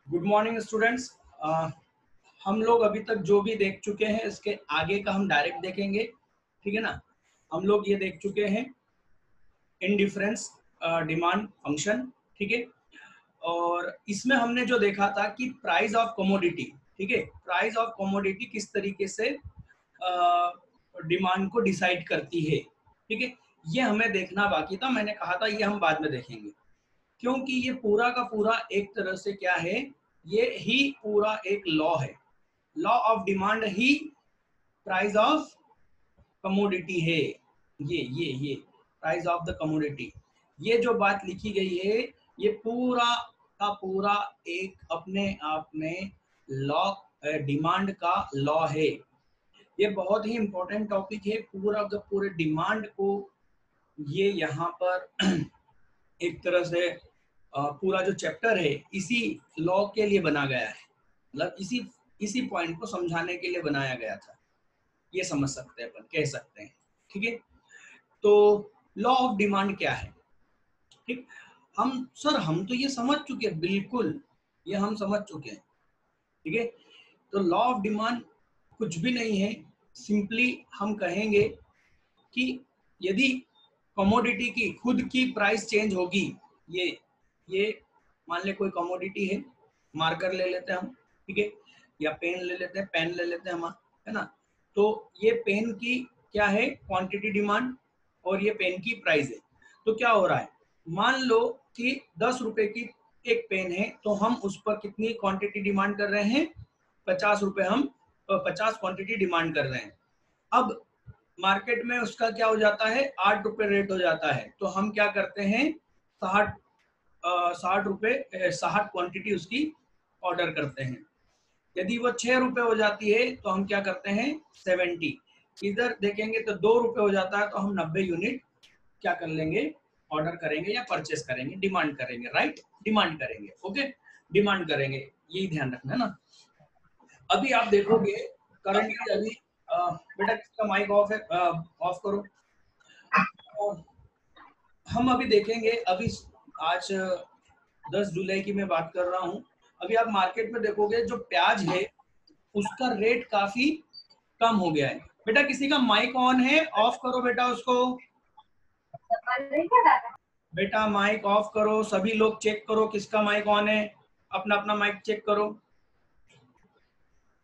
Good morning students. हम लोग अभी तक जो भी देख चुके हैं इसके आगे का हम डायरेक्ट देखेंगे, ठीक है ना। हम लोग ये देख चुके हैं इनडिफरेंस डिमांड फंक्शन, ठीक है। और इसमें हमने जो देखा था कि प्राइस ऑफ कमोडिटी, ठीक है, प्राइस ऑफ कमोडिटी किस तरीके से डिमांड को डिसाइड करती है, ठीक है। ये हमें देखना बाकी था, मैंने कहा था ये हम बाद में देखेंगे, क्योंकि ये पूरा का पूरा एक तरह से क्या है, ये ही पूरा एक लॉ है। Law of demand he price of commodity है। ये प्राइस ऑफ द कमोडिटी, ये जो बात लिखी गई है ये पूरा का पूरा एक अपने आप में लॉ, डिमांड का लॉ है। ये बहुत ही इंपॉर्टेंट टॉपिक है, पूरा का पूरे डिमांड को ये यहाँ पर एक तरह से पूरा जो चैप्टर है इसी लॉ के लिए बना गया है, मतलब इसी पॉइंट को समझाने के लिए बनाया गया था, ये समझ सकते हैं, अपन कह सकते हैं, ठीक है। तो लॉ ऑफ डिमांड क्या है, ठीक। हम तो ये समझ चुके हैं, बिल्कुल ये हम समझ चुके हैं, ठीक है। तो लॉ ऑफ डिमांड कुछ भी नहीं है, सिंपली हम कहेंगे कि यदि कमोडिटी की खुद की प्राइस चेंज होगी, ये मान ले कोई कमोडिटी है, मार्कर ले लेते हैं हम, ठीक है, या पेन ले लेते हैं, पेन ले लेते हैं हम, है ना। तो ये पेन की क्या है, क्वांटिटी डिमांड, और ये पेन की प्राइस है। तो क्या हो रहा है, मान लो कि 10 रुपए की एक पेन है, तो हम उस पर कितनी क्वांटिटी डिमांड कर रहे हैं, 50 रुपए, हम 50 क्वांटिटी डिमांड कर रहे हैं। अब मार्केट में उसका क्या हो जाता है, 8 रुपए रेट हो जाता है, तो हम क्या करते हैं, 60 रुपए 60 क्वांटिटी उसकी ऑर्डर करते हैं। यदि वो 6 रुपए हो जाती है तो हम क्या करते हैं, 70। इधर देखेंगे तो 2 रुपए हो जाता है, तो हम 90 यूनिट क्या कर लेंगे, ऑर्डर करेंगे या परचेस करेंगे, डिमांड करेंगे, राइट, डिमांड करेंगे, ओके, डिमांड करेंगे, यही ध्यान रखना है ना। अभी आप देखोगे करंटली अभी बेटा किसका माइक ऑफ है, ऑफ करो। हम अभी देखेंगे, अभी आज 10 जुलाई की मैं बात कर रहा हूँ। अभी आप मार्केट में देखोगे जो प्याज है उसका रेट काफी कम हो गया है। बेटा किसी का माइक ऑन है, ऑफ करो बेटा उसको, बेटा माइक ऑफ करो, सभी लोग चेक करो किसका माइक ऑन है, अपना अपना माइक चेक करो,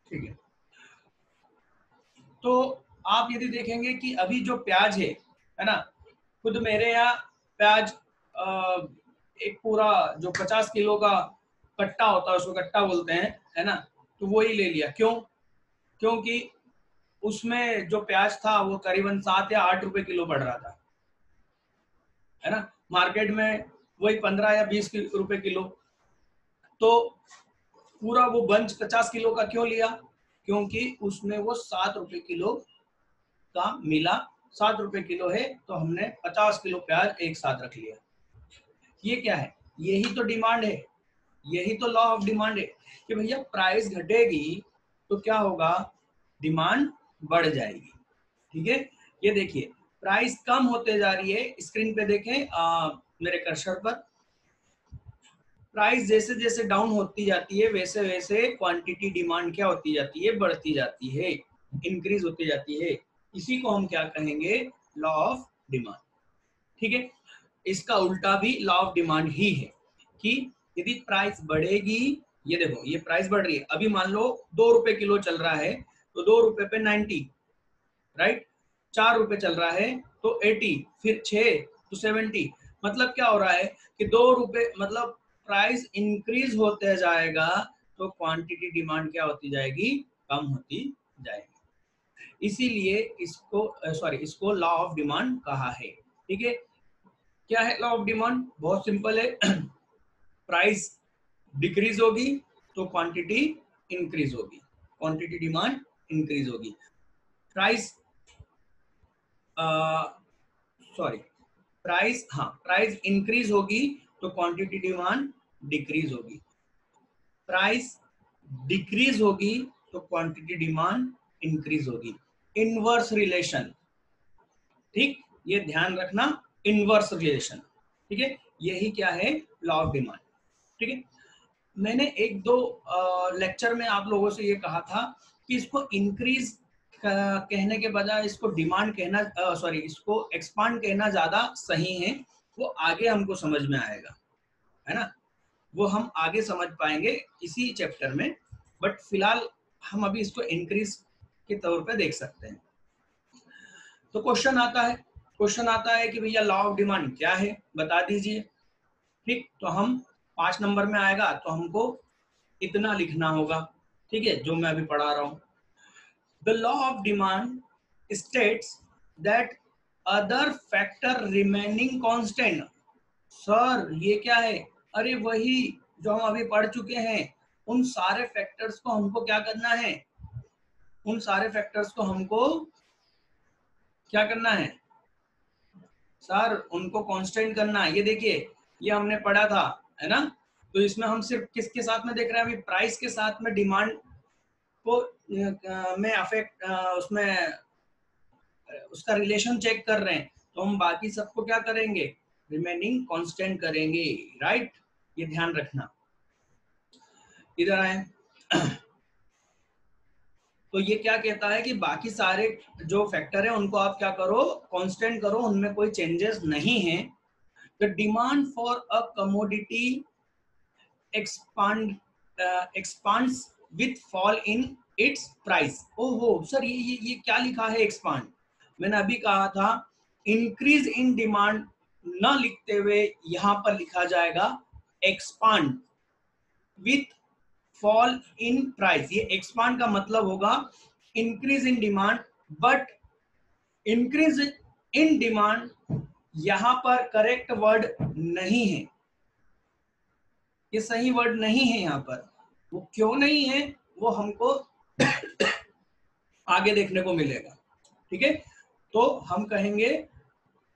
ठीक है। तो आप यदि देखेंगे कि अभी जो प्याज है ना, खुद मेरे यहाँ प्याज एक पूरा जो 50 किलो का कट्टा होता है उसको कट्टा बोलते हैं, है ना, तो वो ही ले लिया। क्यों, क्योंकि उसमें जो प्याज था वो करीबन 7 या 8 रुपए किलो पड़ रहा था, है ना। मार्केट में वही 15 या 20 रुपए किलो। तो पूरा वो बंच 50 किलो का क्यों लिया, क्योंकि उसमें वो 7 रुपए किलो का मिला। 7 रुपए किलो है तो हमने 50 किलो प्याज एक साथ रख लिया। ये क्या है, यही तो डिमांड है, यही तो लॉ ऑफ डिमांड है कि भैया प्राइस घटेगी तो क्या होगा, डिमांड बढ़ जाएगी, ठीक है। ये देखिए प्राइस कम होते जा रही है, स्क्रीन पे देखें मेरे कर्सर पर, प्राइस जैसे जैसे डाउन होती जाती है वैसे वैसे क्वांटिटी डिमांड क्या होती जाती है, बढ़ती जाती है, इंक्रीज होती जाती है। इसी को हम क्या कहेंगे, लॉ ऑफ डिमांड, ठीक है। इसका उल्टा भी लॉ ऑफ डिमांड ही है कि यदि प्राइस बढ़ेगी, ये देखो ये प्राइस बढ़ रही है, अभी मान लो 2 रुपए किलो चल रहा है तो 2 रुपए पे 90, राइट। 4 रुपए चल रहा है तो 80, फिर 6 तो 70। मतलब क्या हो रहा है कि 2 रुपए, मतलब प्राइस इंक्रीज होते जाएगा तो क्वांटिटी डिमांड क्या होती जाएगी, कम होती जाएगी। इसीलिए इसको लॉ ऑफ डिमांड कहा है, ठीक है। क्या है लॉ ऑफ डिमांड, बहुत सिंपल है प्राइस डिक्रीज होगी तो क्वांटिटी इंक्रीज होगी, क्वांटिटी डिमांड इंक्रीज होगी। प्राइस प्राइस इंक्रीज होगी तो क्वांटिटी डिमांड डिक्रीज होगी, प्राइस डिक्रीज होगी तो क्वांटिटी डिमांड इंक्रीज होगी। इनवर्स रिलेशन, ठीक, ये ध्यान रखना, इनवर्स रिलेशन, ठीक है। यही क्या है, लॉ ऑफ डिमांड, ठीक है। मैंने एक दो लेक्चर में आप लोगों से ये कहा था कि इसको इंक्रीज कहने के बजाय इसको डिमांड कहना, सॉरी, इसको एक्सपांड कहना ज्यादा सही है। वो आगे हमको समझ में आएगा, है ना, वो हम आगे समझ पाएंगे इसी चैप्टर में। बट फिलहाल हम अभी इसको इंक्रीज के तौर पे देख सकते हैं। तो क्वेश्चन आता है कि भैया लॉ ऑफ डिमांड क्या है, बता दीजिए। ठीक, तो हम 5 नंबर में आएगा तो हमको इतना लिखना होगा, ठीक है, जो मैं अभी पढ़ा रहा हूं। The law of demand states that other factor remaining constant. Sir ये क्या है? अरे वही जो हम अभी पढ़ चुके हैं, उन सारे फैक्टर्स को हमको क्या करना है, उन सारे फैक्टर्स को हमको क्या करना है सर, उनको कांस्टेंट करना है। ये देखिए, ये हमने पढ़ा था, है ना। तो इसमें हम सिर्फ किसके साथ में देख रहे हैं अभी, प्राइस के साथ में डिमांड को में अफेक्ट, उसमें उसका रिलेशन चेक कर रहे हैं। तो हम बाकी सबको क्या करेंगे, रिमेनिंग कांस्टेंट करेंगे, राइट। ये ध्यान रखना। इधर आए तो ये क्या कहता है कि बाकी सारे जो फैक्टर है उनको आप क्या करो, कांस्टेंट करो, उनमें कोई चेंजेस नहीं है। The demand for a commodity expands with fall in its price। ओहो सर, ये क्या लिखा है एक्सपांड? मैंने अभी कहा था इंक्रीज इन डिमांड न लिखते हुए यहां पर लिखा जाएगा expand with fall in price. ये एक्सपांड का मतलब होगा increase in demand, but increase in demand यहां पर करेक्ट वर्ड नहीं है, ये सही वर्ड नहीं है यहाँ पर। वो क्यों नहीं है वो हमको आगे देखने को मिलेगा, ठीक है। तो हम कहेंगे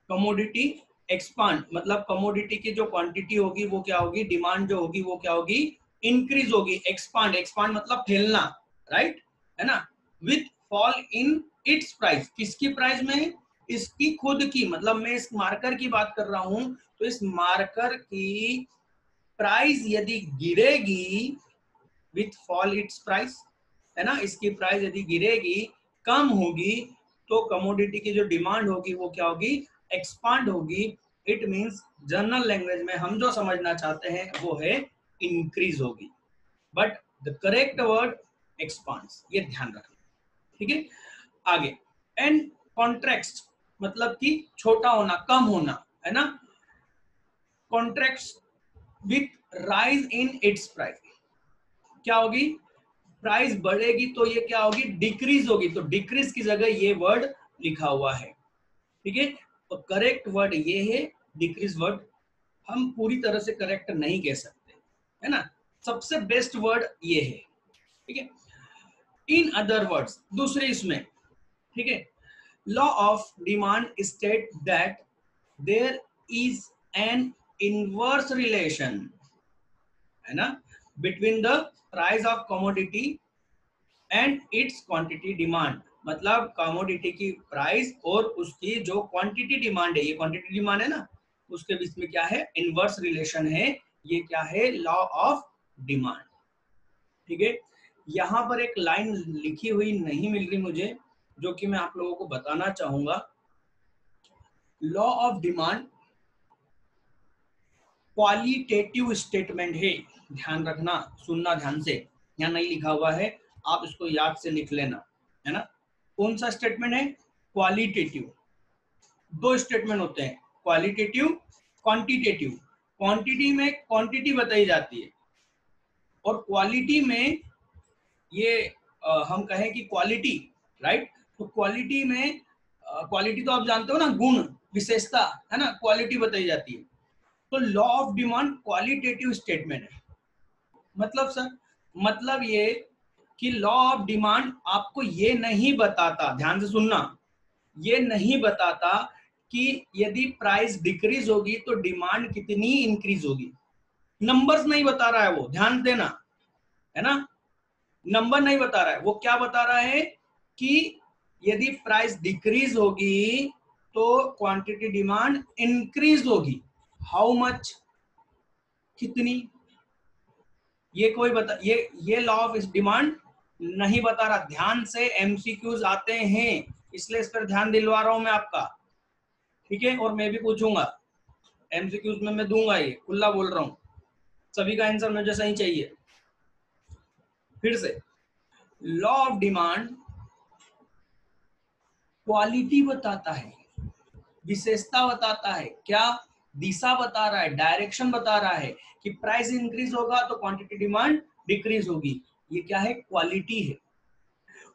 कमोडिटी एक्सपांड, मतलब कमोडिटी की जो क्वांटिटी होगी वो क्या होगी, डिमांड जो होगी वो क्या होगी, इंक्रीज होगी। एक्सपांड, एक्सपांड मतलब फैलना, राइट, है ना। With fall in its price, किसकी प्राइस में, इसकी खुद की, मतलब मैं इस मार्कर की बात कर रहा हूं, तो इस मार्कर की प्राइस यदि गिरेगी विथ फॉल इट्स प्राइस, है ना, इसकी प्राइस यदि गिरेगी, कम होगी, तो कमोडिटी की जो डिमांड होगी वो क्या होगी, एक्सपांड होगी। इट मींस जनरल लैंग्वेज में हम जो समझना चाहते हैं वो है इंक्रीज होगी, but the correct word expands, ये ध्यान रखना, ठीक है। आगे, एंड कॉन्ट्रैक्ट मतलब कि छोटा होना, कम होना, है ना। Contract with rise in its price, क्या होगी, प्राइस बढ़ेगी तो ये क्या होगी, डिक्रीज होगी, तो डिक्रीज की जगह ये वर्ड लिखा हुआ है, ठीक है। तो करेक्ट वर्ड ये है डिक्रीज वर्ड, हम पूरी तरह से करेक्ट नहीं कह सकते, है ना, सबसे बेस्ट वर्ड ये है, ठीक है। इन अदर वर्ड्स, दूसरे इसमें, ठीक है, law of demand state that there is an inverse relation, है ना, between the price of commodity and its quantity demand. मतलब कमोडिटी की प्राइस और उसकी जो क्वांटिटी डिमांड है, ये क्वांटिटी डिमांड है ना, उसके बीच में क्या है, इनवर्स रिलेशन है। ये क्या है, लॉ ऑफ डिमांड, ठीक है। यहां पर एक लाइन लिखी हुई नहीं मिल रही मुझे, जो कि मैं आप लोगों को बताना चाहूंगा। Law of demand qualitative statement है, ध्यान रखना, सुनना ध्यान से, यहाँ नहीं लिखा हुआ है, आप इसको याद से लिख लेना, है ना। कौन सा स्टेटमेंट है, क्वालिटेटिव। दो स्टेटमेंट होते हैं, क्वालिटेटिव, क्वांटिटेटिव। क्वांटिटी में क्वांटिटी बताई जाती है, और क्वालिटी में ये हम कहें कि क्वालिटी, राइट। तो क्वालिटी में क्वालिटी तो आप जानते हो ना, गुण, विशेषता, है ना, क्वालिटी बताई जाती है। तो law of demand qualitative statement है। मतलब सर, मतलब ये कि लॉ ऑफ डिमांड आपको ये नहीं बताता, ध्यान से सुनना, ये नहीं बताता कि यदि प्राइस डिक्रीज होगी तो डिमांड कितनी इंक्रीज होगी। नंबर्स नहीं बता रहा है वो, ध्यान देना, है ना, नंबर नहीं बता रहा है वो। क्या बता रहा है कि यदि प्राइस डिक्रीज होगी तो क्वांटिटी डिमांड इंक्रीज होगी। हाउ मच, कितनी, ये कोई बता, ये लॉ ऑफ डिमांड नहीं बता रहा। ध्यान से एमसीक्यूज आते हैं, इसलिए इस पर ध्यान दिलवा रहा हूं मैं आपका, ठीक है। और मैं भी पूछूंगा एमसीक्यूज में, मैं दूंगा, ये खुला बोल रहा हूँ, सभी का आंसर मुझे सही चाहिए। फिर से, लॉ ऑफ डिमांड क्वालिटी बताता है, विशेषता बताता है, क्या दिशा बता रहा है, डायरेक्शन बता रहा है कि प्राइस इंक्रीज होगा तो क्वांटिटी डिमांड डिक्रीज होगी। ये क्या है? क्वालिटी है।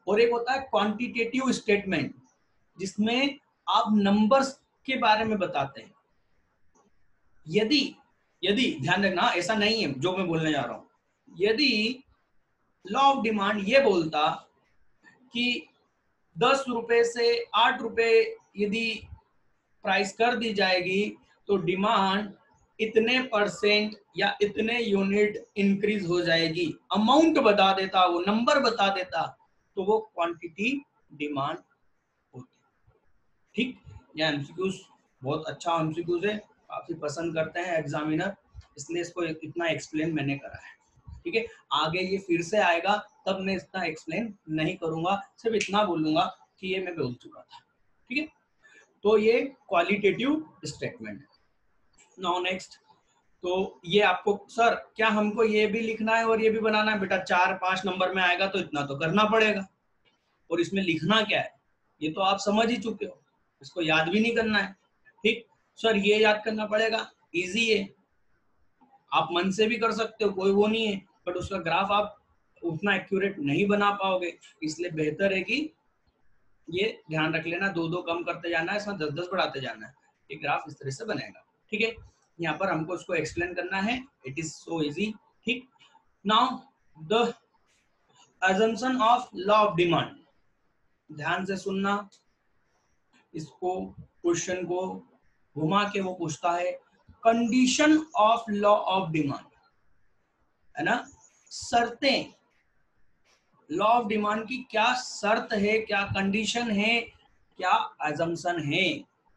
और एक होता है क्वांटिटेटिव स्टेटमेंट, जिसमें आप नंबर्स के बारे में बताते हैं। यदि यदि ध्यान रखना, ऐसा नहीं है जो मैं बोलने जा रहा हूं, यदि लॉ ऑफ डिमांड ये बोलता कि 10 रुपए से 8 रुपए यदि प्राइस कर दी जाएगी तो डिमांड इतने परसेंट या इतने यूनिट इंक्रीज हो जाएगी, अमाउंट बता देता, वो नंबर बता देता, तो वो क्वांटिटी डिमांड होती। ठीक, ये एमसीक्यूज बहुत अच्छा एमसीक्यूज है, काफी पसंद करते हैं एग्जामिनर, इसलिए इसको इतना एक्सप्लेन मैंने करा है। ठीक है, आगे ये फिर से आएगा तब मैं इतना एक्सप्लेन नहीं करूंगा, सिर्फ इतना बोलूंगा कि ये मैं बोल चुका था। ठीक है, तो ये क्वालिटेटिव स्टेटमेंट है। नाउ नेक्स्ट, तो ये आपको सर क्या हमको ये भी लिखना है और ये भी बनाना है? बेटा 4-5 नंबर में आएगा तो इतना तो करना पड़ेगा। और इसमें लिखना क्या है ये तो आप समझ ही चुके हो, इसको याद भी नहीं करना है। ठीक सर, ये याद करना पड़ेगा, इजी है, आप मन से भी कर सकते हो, कोई वो नहीं है, बट उसका ग्राफ आप उतना एक्यूरेट नहीं बना पाओगे, इसलिए बेहतर है कि ये ध्यान रख लेना, 2-2 कम करते जाना है, इसमें 10-10 बढ़ाते जाना है, ये ग्राफ इस तरह से बनेगा। ठीक है, यहाँ पर हमको इसको एक्सप्लेन करना है, इट इज सो इजी। ठीक, now the assumption of law of demand, ध्यान से सुनना, इसको क्वेश्चन को घुमा के वो पूछता है condition of law of demand, है ना, शर्तें, लॉ ऑफ डिमांड की क्या शर्त है, क्या कंडीशन है, क्या assumption है।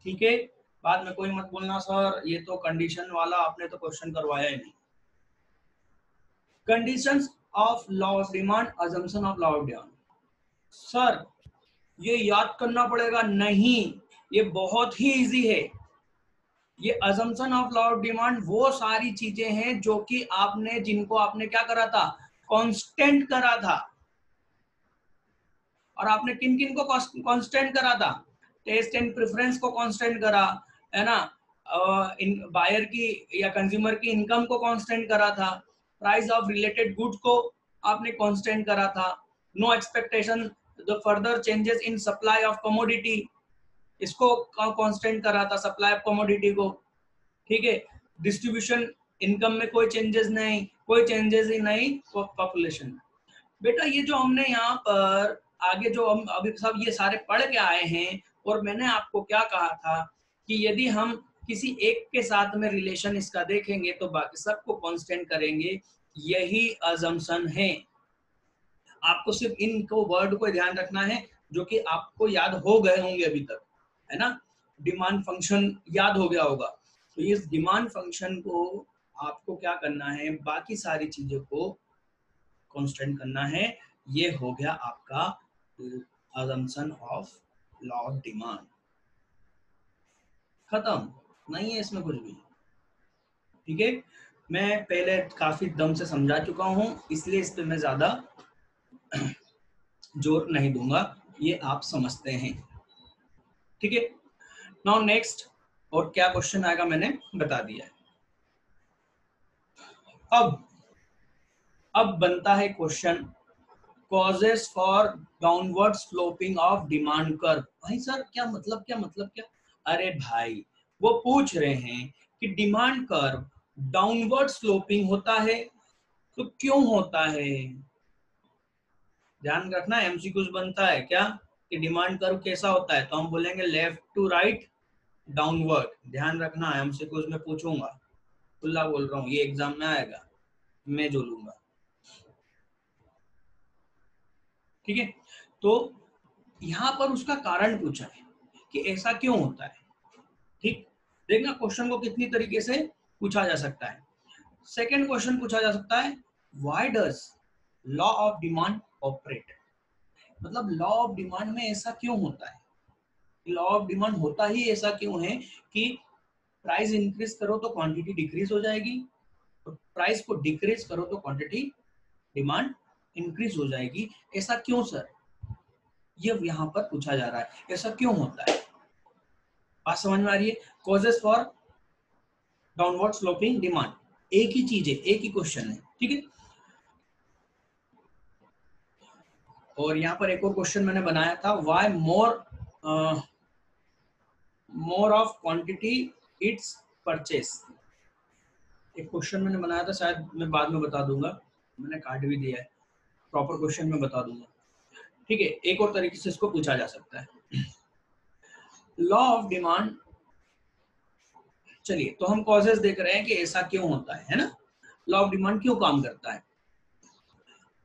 ठीक है, बाद में कोई मत बोलना सर ये तो कंडीशन वाला आपने तो क्वेश्चन करवाया ही नहीं। Conditions of law of demand, assumption of law of demand, sir ये याद करना पड़ेगा? नहीं, ये बहुत ही इजी है। ये assumption of law of demand वो सारी चीजें हैं जो कि आपने, जिनको आपने क्या करा था, कांस्टेंट करा था। और आपने किन किन को कांस्टेंट करा था? टेस्ट एंड प्रेफरेंस को कांस्टेंट करा, है ना, बायर की या कंज्यूमर की इनकम को कांस्टेंट करा था, प्राइस ऑफ रिलेटेड गुड्स को आपने कांस्टेंट करा था, no expectation the further changes in supply of commodity, इसको कांस्टेंट करा था, सप्लाई ऑफ कमोडिटी को। ठीक है, डिस्ट्रीब्यूशन इनकम में कोई चेंजेस नहीं, कोई चेंजेस ही नहीं पॉपुलेशन में। बेटा ये जो हमने यहाँ पर आगे जो हम अभी सब ये सारे पढ़ के आए हैं, और मैंने आपको क्या कहा था कि यदि हम किसी एक के साथ में रिलेशन इसका देखेंगे तो बाकी सबको कांस्टेंट करेंगे, यही अजम्पशन है। आपको सिर्फ इनको वर्ड को ध्यान रखना है जो कि आपको याद हो गए होंगे अभी तक, है ना। डिमांड फंक्शन याद हो गया होगा, तो इस डिमांड फंक्शन को आपको क्या करना है, बाकी सारी चीजों को कांस्टेंट करना है। ये हो गया आपका assumption of law of demand, खत्म, नहीं है इसमें कुछ भी। ठीक है, मैं पहले काफी दम से समझा चुका हूं, इसलिए इस पे मैं ज्यादा जोर नहीं दूंगा, ये आप समझते हैं। ठीक है, नाउ नेक्स्ट, और क्या क्वेश्चन आएगा मैंने बता दिया है। अब बनता है question causes for downward sloping of demand curve. भाई सर क्या मतलब, क्या मतलब क्या? अरे भाई वो पूछ रहे हैं कि डिमांड कर्व डाउनवर्ड स्लोपिंग होता है तो क्यों होता है। ध्यान रखना, एमसीक्यूज बनता है क्या कि डिमांड कर्व कैसा होता है, तो हम बोलेंगे लेफ्ट टू राइट डाउनवर्ड। ध्यान रखना, एमसीक्यूज में पूछूंगा, खुला बोल रहा हूँ, ये एग्जाम में आएगा, मैं जो लूंगा। ठीक है, तो यहाँ पर उसका कारण पूछा है कि ऐसा क्यों होता है। ठीक, देखना क्वेश्चन को कितनी तरीके से पूछा जा सकता है। सेकंड क्वेश्चन पूछा जा सकता है why does law of demand operate, मतलब लॉ ऑफ डिमांड में ऐसा क्यों होता है, लॉ ऑफ डिमांड होता ही ऐसा क्यों है कि प्राइस इंक्रीज करो तो क्वांटिटी डिक्रीज हो जाएगी, और प्राइस को डिक्रीज करो तो क्वांटिटी डिमांड इंक्रीज हो जाएगी। ऐसा क्यों सर, ये यहाँ पर पूछा जा रहा है, ऐसा क्यों होता है। बात समझ में आ रही है। Causes for downward sloping demand, एक ही चीज है, एक ही क्वेश्चन है, ठीक है। और यहाँ पर एक और क्वेश्चन मैंने बनाया था, why more of quantity it's purchase. एक क्वेश्चन मैंने बनाया था, शायद मैं बाद में बता दूंगा, मैंने काट भी दिया है, प्रॉपर क्वेश्चन में बता दूंगा, ठीक है। एक और तरीके से इसको पूछा जा सकता है। लॉ ऑफ डिमांड, चलिए तो हम कॉजेस देख रहे हैं कि ऐसा क्यों होता है ना, लॉ ऑफ डिमांड क्यों काम करता है।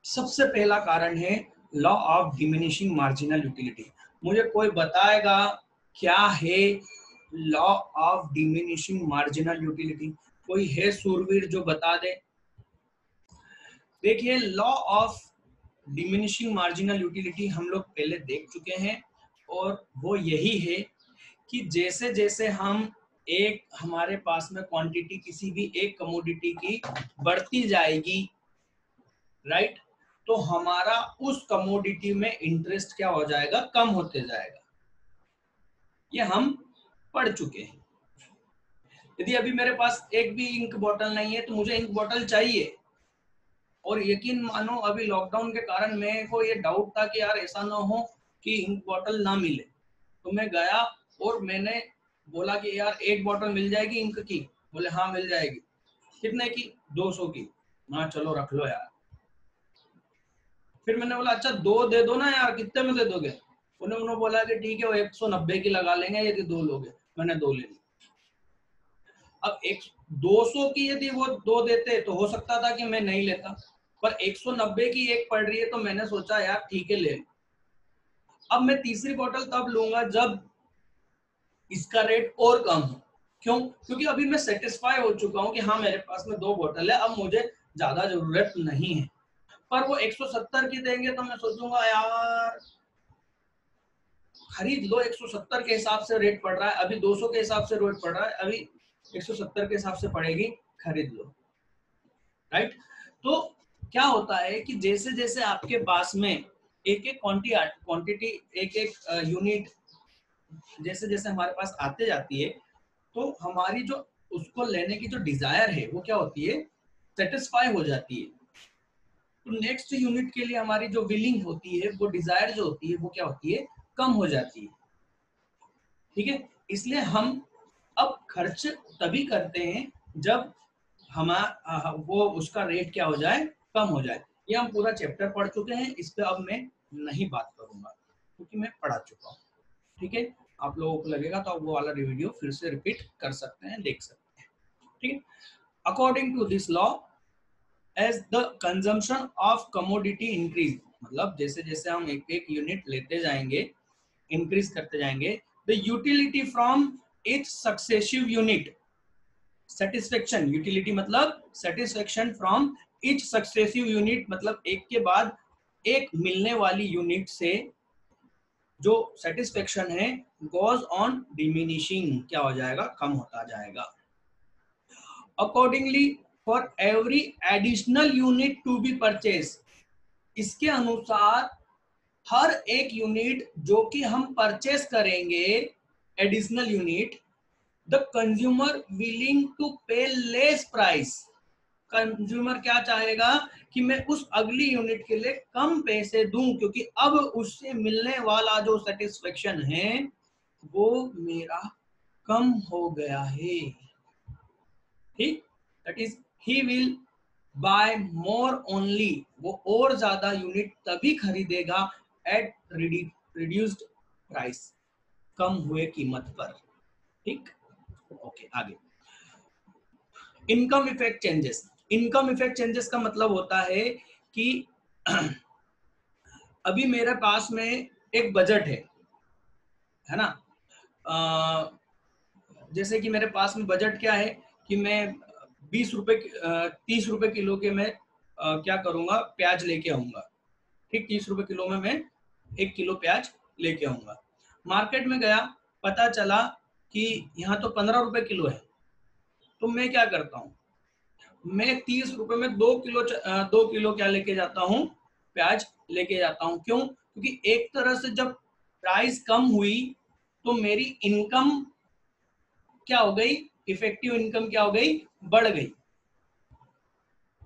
सबसे पहला कारण है law of diminishing marginal utility. मुझे कोई बताएगा क्या है law of diminishing marginal utility, कोई है सूरवीर जो बता दे। देखिए law of diminishing marginal utility हम लोग पहले देख चुके हैं, और वो यही है कि जैसे जैसे हम एक हमारे पास में क्वांटिटी किसी भी एक कमोडिटी की बढ़ती जाएगी, राइट, तो हमारा उस कमोडिटी में इंटरेस्ट क्या हो जाएगा, कम होते जाएगा। ये हम पढ़ चुके हैं। यदि अभी मेरे पास एक भी इंक बॉटल नहीं है तो मुझे इंक बॉटल चाहिए, और यकीन मानो अभी लॉकडाउन के कारण मेरे को ये डाउट था कि यार ऐसा ना हो कि इंक बॉटल ना मिले, तो मैं गया और मैंने बोला कि यार एक बॉटल मिल जाएगी इंक की, बोले हाँ मिल जाएगी। कितने की, 200 की। ना चलो रख लो यार। फिर मैंने बोला अच्छा दो दे दो ना यार, कितने में दे दोगे। उन्होंने बोला कि ठीक है वो 190 की लगा लेंगे यदि दो लोगे। मैंने दो ले ली। अब 200 की यदि वो दो देते तो हो सकता था कि मैं नहीं लेता, पर 190 की एक पड़ रही है तो मैंने सोचा यार ठीक है ले लो। अब मैं तीसरी बोतल तब लूंगा जब इसका रेट और कम हो। क्यों, क्योंकि अभी मैं सेटिस्फाई हो चुका हूं कि हाँ मेरे पास में दो बोतल है, अब मुझे ज्यादा जरूरत नहीं है। पर वो 170 की देंगे तो मैं सोचूंगा यार खरीद लो, 170 के हिसाब से रेट पड़ रहा है, अभी 200 के हिसाब से रेट पड़ रहा है, अभी 170 के हिसाब से पड़ेगी, खरीद लो, राइट। तो क्या होता है कि जैसे जैसे आपके पास में एक एक क्वांटिटी एक एक यूनिट जैसे जैसे हमारे पास आते जाती है, तो हमारी जो उसको लेने की जो डिजायर है वो क्या होती है, सेटिस्फाई हो जाती है। तो नेक्स्ट यूनिट के लिए हमारी जो विलिंग होती है, वो डिजायर जो होती है वो क्या होती है, कम हो जाती है, ठीक है। इसलिए हम अब खर्च तभी करते हैं जब हमारा वो उसका रेट क्या हो जाए, कम हो जाए। ये हम पूरा चैप्टर पढ़ चुके हैं, इस पे अब मैं नहीं बात करूंगा क्योंकि मैं पढ़ा चुका हूँ, ठीक है। आप लोगों को लगेगा तो आप वो वाला वीडियो फिर से रिपीट कर सकते हैं, देख सकते हैं, ठीक है। According to this law, as the consumption of commodity increase, मतलब जैसे जैसे हम एक एक यूनिट लेते जाएंगे, इंक्रीज करते जाएंगे, the utility from each successive unit, satisfaction, utility मतलब satisfaction from each successive unit, मतलब एक के बाद एक मिलने वाली यूनिट से जो सेटिस्फेक्शन है, गोज ऑन डिमिनिशिंग, क्या हो जाएगा, कम होता जाएगा। Accordingly for every additional unit to be purchase, इसके अनुसार हर एक यूनिट जो कि हम परचेस करेंगे, additional unit, the consumer willing to pay less price, consumer क्या चाहेगा कि मैं उस अगली यूनिट के लिए कम पैसे दूं, क्योंकि अब उससे मिलने वाला जो सेटिस्फेक्शन है वो मेरा कम हो गया है, ठीक। That is he will buy more only, वो और ज्यादा यूनिट तभी खरीदेगा एट रिड्यूस्ड प्राइस, कम हुए कीमत पर, ठीक। ओके आगे, income effect changes. Income effect changes का मतलब होता है कि अभी मेरे पास में एक बजट है ना, जैसे कि मेरे पास में बजट क्या है कि मैं 20 रुपए 30 रुपए किलो के मैं क्या करूंगा, प्याज लेके आऊंगा। ठीक, 30 रुपए किलो में मैं 1 किलो प्याज लेके आऊंगा। मार्केट में गया, पता चला कि यहाँ तो 15 रुपए किलो है। तो मैं क्या करता हूँ, मैं 30 रुपए में 2 किलो क्या लेके जाता हूँ, प्याज लेके जाता हूँ। क्यों? क्योंकि एक तरह से जब प्राइस कम हुई तो मेरी इनकम क्या हो गई, इफेक्टिव इनकम क्या हो गई, बढ़ गई।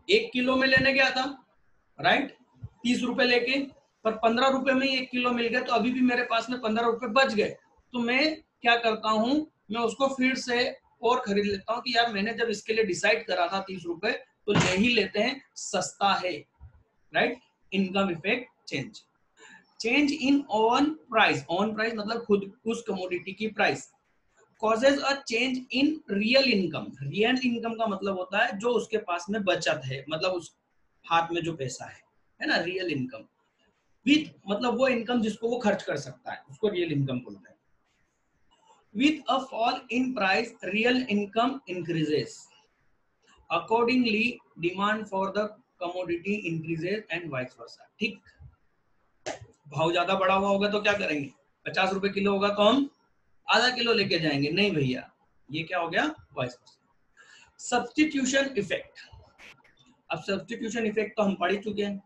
1 किलो में लेने गया था, राइट, 30 रुपए लेके, पर 15 रुपए में ही 1 किलो मिल गया, तो अभी भी मेरे पास में 15 रुपए बच गए। तो मैं क्या करता हूँ, मैं उसको फिर से और खरीद लेता हूँ कि यार मैंने जब इसके लिए डिसाइड करा था 30 रुपए, तो ले ही लेते हैं, सस्ता है, right. Income effect change, change in own price, own price मतलब खुद उस कमोडिटी की price, causes a change in real income. Real income का मतलब होता है जो उसके पास में बचत है, मतलब उस हाथ में जो पैसा है ना, रियल इनकम। विथ मतलब वो इनकम जिसको वो खर्च कर सकता है, उसको रियल इनकम बोलते हैं। With a fall in price real income increases, accordingly demand for the commodity increases and vice versa. ठीक, भाव ज्यादा बढ़ा हुआ होगा तो क्या करेंगे, 50 रुपए किलो होगा तो हम आधा किलो लेके जाएंगे, नहीं भैया, ये क्या हो गया, वाइस वर्सा। सब्स्टिट्यूशन इफेक्ट, अब सब्स्टिट्यूशन इफेक्ट तो हम पढ़ ही चुके हैं,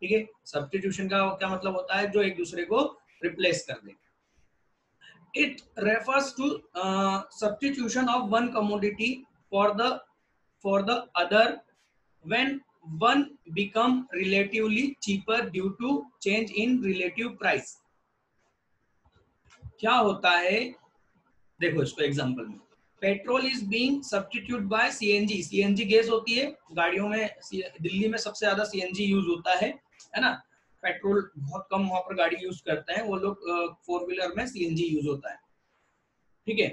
ठीक है। सब्स्टिट्यूशन का क्या मतलब होता है, जो एक दूसरे को रिप्लेस कर दे। It refers to substitution of one commodity for the other when one become relatively cheaper due to change in relative price. क्या होता है, देखो इसको एग्जांपल में, petrol is being substitute by CNG. CNG gas होती है गाड़ियों में, दिल्ली में सबसे ज्यादा सीएनजी यूज होता है ना। पेट्रोल बहुत कम वहां पर गाड़ी यूज करते हैं वो लोग, 4 व्हीलर में सीएनजी यूज होता है, ठीक है।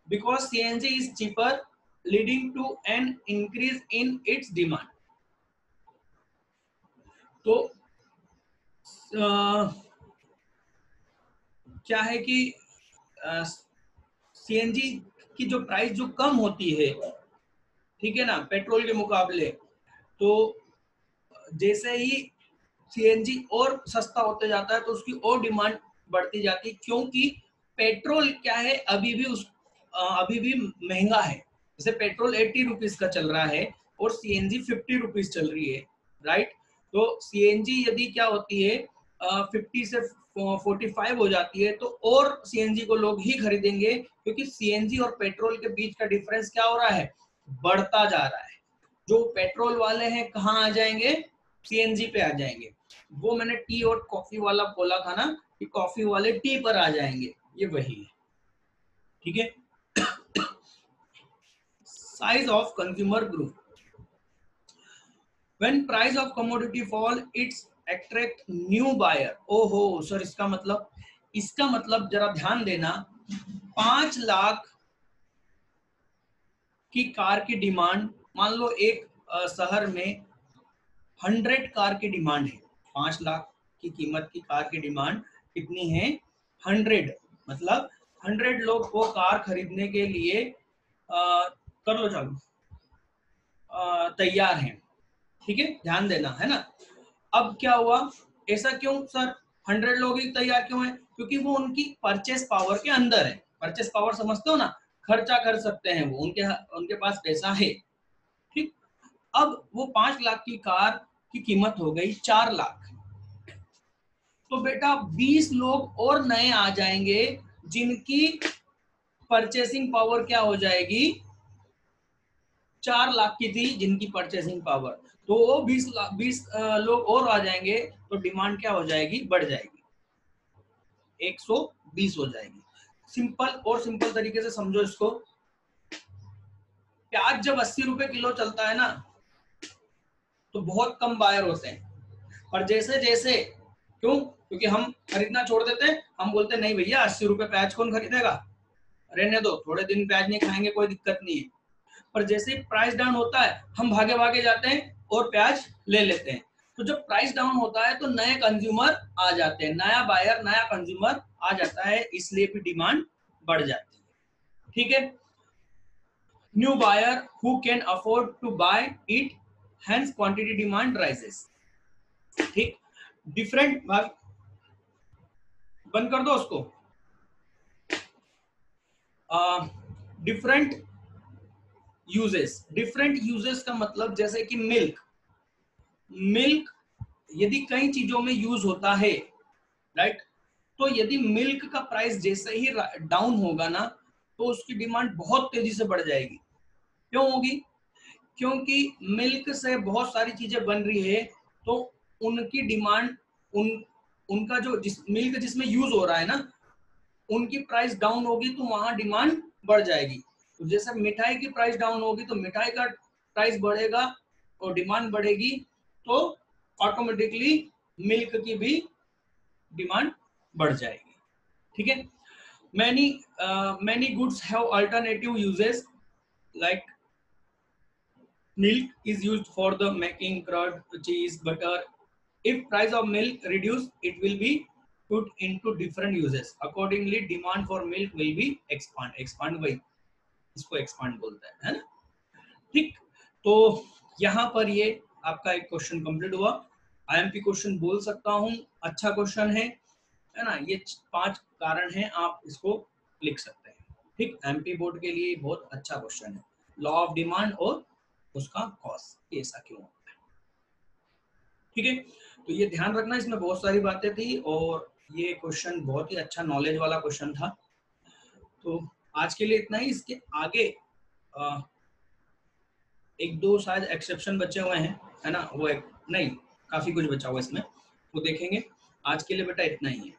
Because CNG is cheaper leading to an increase in its demand. तो क्या है कि सीएनजी की जो प्राइस जो कम होती है, ठीक है ना, पेट्रोल के मुकाबले, तो जैसे ही सीएनजी और सस्ता होते जाता है तो उसकी और डिमांड बढ़ती जाती है, क्योंकि पेट्रोल क्या है, अभी भी महंगा है। जैसे पेट्रोल 80 रुपीज का चल रहा है और सीएनजी 50 रुपीज चल रही है, राइट। तो सीएनजी यदि क्या होती है 50 से 45 हो जाती है, तो और सीएनजी को लोग ही खरीदेंगे, क्योंकि सीएनजी और पेट्रोल के बीच का डिफरेंस क्या हो रहा है, बढ़ता जा रहा है। जो पेट्रोल वाले हैं कहाँ आ जाएंगे, सीएनजी पे आ जाएंगे। वो मैंने टी और कॉफी वाला बोला था ना, कि कॉफी वाले टी पर आ जाएंगे, ये वही है, ठीक है। Size of consumer group, when price of commodity fall its attract new buyer. ओहो सर, इसका मतलब जरा ध्यान देना, 5 लाख की कार की डिमांड, मान लो एक शहर में 100 कार की डिमांड है, 5 लाख की कीमत की कार की डिमांड कितनी है, 100, मतलब 100 लोग वो कार खरीदने के लिए कर लो चालू, तैयार हैं, ठीक है, ध्यान देना है ना। अब क्या हुआ, ऐसा क्यों सर, 100 लोग ही तैयार क्यों है, क्योंकि वो उनकी परचेस पावर के अंदर है। परचेस पावर समझते हो ना, खर्चा कर सकते हैं वो, उनके पास पैसा है, ठीक। अब वो 5 लाख की कार की कीमत हो गई 4 लाख, तो बेटा 20 लोग और नए आ जाएंगे जिनकी परचेसिंग पावर क्या हो जाएगी, 4 लाख की थी जिनकी परचेसिंग पावर, तो वो 20 लोग और आ जाएंगे, तो डिमांड क्या हो जाएगी, बढ़ जाएगी, 120 हो जाएगी। सिंपल तरीके से समझो इसको, प्याज जब 80 रुपए किलो चलता है ना, तो बहुत कम बायर होते हैं, पर जैसे जैसे, क्यों, क्योंकि हम खरीदना छोड़ देते हैं, हम बोलते नहीं भैया 80 रुपए प्याज कौन खरीदेगा, रहने दो, थोड़े दिन प्याज नहीं खाएंगे कोई दिक्कत नहीं है। पर जैसे ही प्राइस डाउन होता है, हम भागे भागे जाते हैं और प्याज ले लेते हैं। तो जब प्राइस डाउन होता है तो नए कंज्यूमर आ जाते हैं, नया बायर, नया कंज्यूमर आ जाता है, इसलिए भी डिमांड बढ़ जाती है, ठीक है। New buyer who can afford to buy it hence quantity demand rises. ठीक, डिफरेंट भाग बंद कर दो उसको. डिफरेंट यूजेस का मतलब जैसे कि मिल्क यदि कई चीजों में यूज होता है, राइट, तो यदि मिल्क का प्राइस जैसे ही डाउन होगा ना, तो उसकी डिमांड बहुत तेजी से बढ़ जाएगी. क्यों होगी? क्योंकि मिल्क से बहुत सारी चीजें बन रही है, तो उनकी डिमांड उनका जो मिल्क जिसमें यूज हो रहा है ना, उनकी प्राइस डाउन होगी तो वहां डिमांड बढ़ जाएगी. तो जैसे मिठाई की प्राइस डाउन होगी तो मिठाई का प्राइस बढ़ेगा और डिमांड बढ़ेगी, तो ऑटोमेटिकली मिल्क की भी डिमांड बढ़ जाएगी. ठीक है. many goods have alternative uses, like milk is used for the making curd, cheese, butter. If price of milk reduce, it will be put into different uses. Accordingly, demand for milk will be expand by इसको expand बोलते हैं, है ना. ठीक, तो यहाँ पर ये आपका एक क्वेश्चन कंप्लीट हुआ. आईएमपी क्वेश्चन बोल सकता हूँ, अच्छा क्वेश्चन है ना. ये 5 कारण हैं, आप इसको लिख सकते हैं. ठीक, एमपी बोर्ड के लिए बहुत अच्छा क्वेश्चन है. लॉ ऑफ डिमांड और उसका कॉस्ट, ऐसा क्यों होता है. ठीक है, तो ये ध्यान रखना, इसमें बहुत सारी बातें थी और ये क्वेश्चन बहुत ही अच्छा नॉलेज वाला क्वेश्चन था. तो आज के लिए इतना ही. इसके आगे एक दो शायद एक्सेप्शन बचे हुए हैं, है ना. वो नहीं, काफी कुछ बचा हुआ इसमें, वो देखेंगे. आज के लिए बेटा इतना ही है.